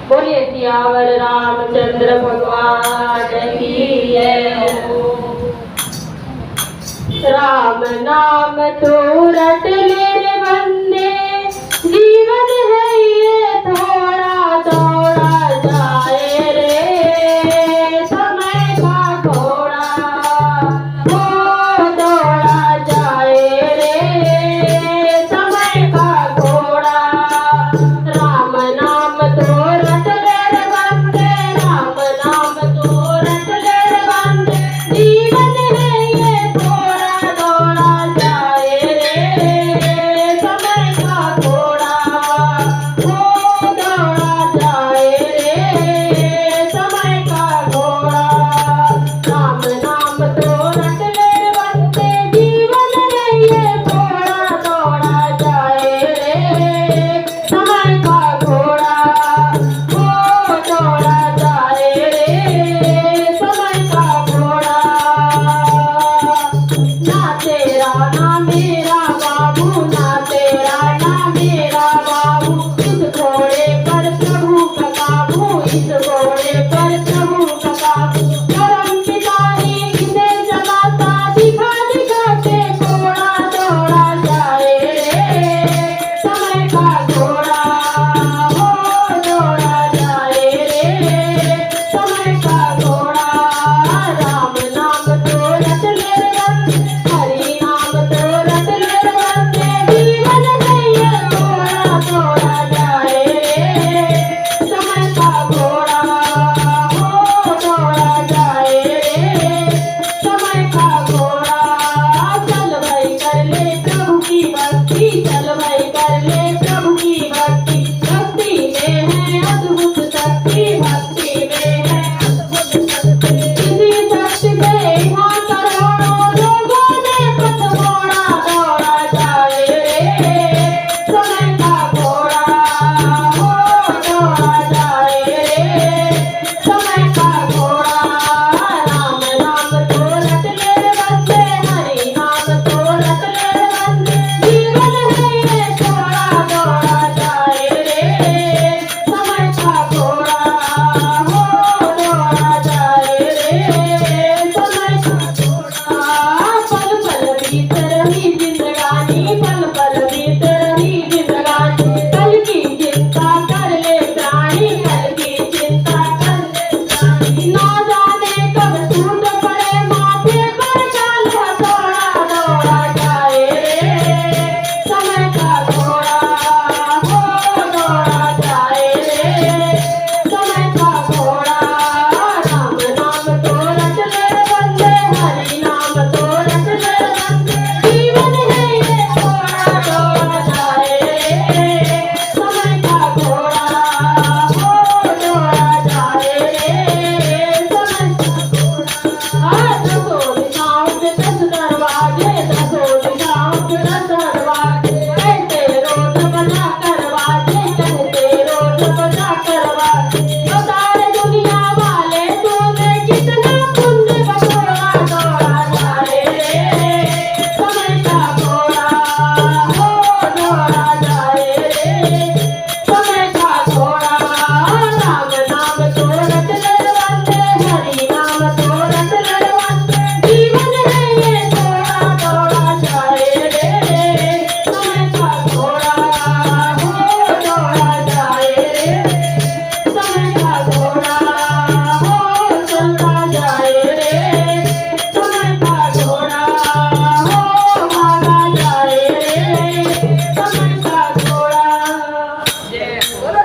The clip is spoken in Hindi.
बोलिए सियावर रामचंद्र भगवान की जय। राम नाम तो रट ले रे बंदे, जीवन है ये थोड़ा थोड़ा जाए रे, समय का घोड़ा वो दौड़ा जाए रे, समय का घोड़ा। राम नाम तो रट ले रे बंदे, राम नाम तो रट ले रे बंदे, जीवन है ये थोड़ा दौड़ा जाए रे, समय का घोड़ा वो दौड़ा जाए रे, समय का घोड़ा। राम नाम तो रट ले रे बंदे, जीवन है ये थोड़ा दौड़ा जाए रे, समय का घोड़ा वो दौड़ा जाए रे, समय का घोड़ा। ना तेरा ना मेरा बाबू, ना तेरा ना मेरा बाबू, इस घोड़े पर प्रभु का काबू, इस घोड़े पर प्रभु का काबू। परम पिता ने इसे चलाता, दिखा दिखा के घोड़ा दौड़ा जाए रे, समय का घोड़ा वो दौड़ा जाए रे, समय का घोड़ा। राम नाम तो रट ले रे बंदे, हरि नाम तो रट ले रे बंदे, जीवन है ये थोड़ा दौड़ा जाए रे, समय का घोड़ा वो दौड़ा जाए रे, समय का घोड़ा। चल भाई कर ले प्रभु की भक्ति, चल भाई कर ले प्रभु की भक्ति, भक्ति में है अद्भुत शक्ति, भक्ति में है अद्भुत शक्ति। इसी शक्ति से यहाँ करोड़ों लोगों ने पथ मोड़ा, दौड़ा जाए रे, समय का घोड़ा वो दौड़ा जाए रे, समय का घोड़ा। राम नाम तो रट ले रे बंदे, हरि नाम तो रट ले रे बंदे, जीवन है ये थोड़ा दौड़ा जाए रे, समय का घोड़ा वो दौड़ा जाए रे, समय का घोड़ा। पल पल बीत रही जिंदगानी, पल पल बीत रही जिंदगानी, कल की चिंता कर ले प्राणी, कल की चिंता कर ले प्राणी। ना जाने कब टूट पड़े माथे पर चाल, दौड़ा दौड़ा जाए रे, समय का घोड़ा वो दौड़ा जाए रे, समय का घोड़ा। राम नाम तो रट ले रे बंदे, हरि नाम तो रट ले रे बंदे, जीवन है ये थोड़ा दौड़ा जाए रे, समय का घोड़ा वो दौड़ा जाए रे, समय का घोड़ा। दसों दिशाओं के 10 दरवाजे, दसों दिशाओं के 10 दरवाजे, कहते रोज बजा करवाजे, कहते रोज बजा करवाजे।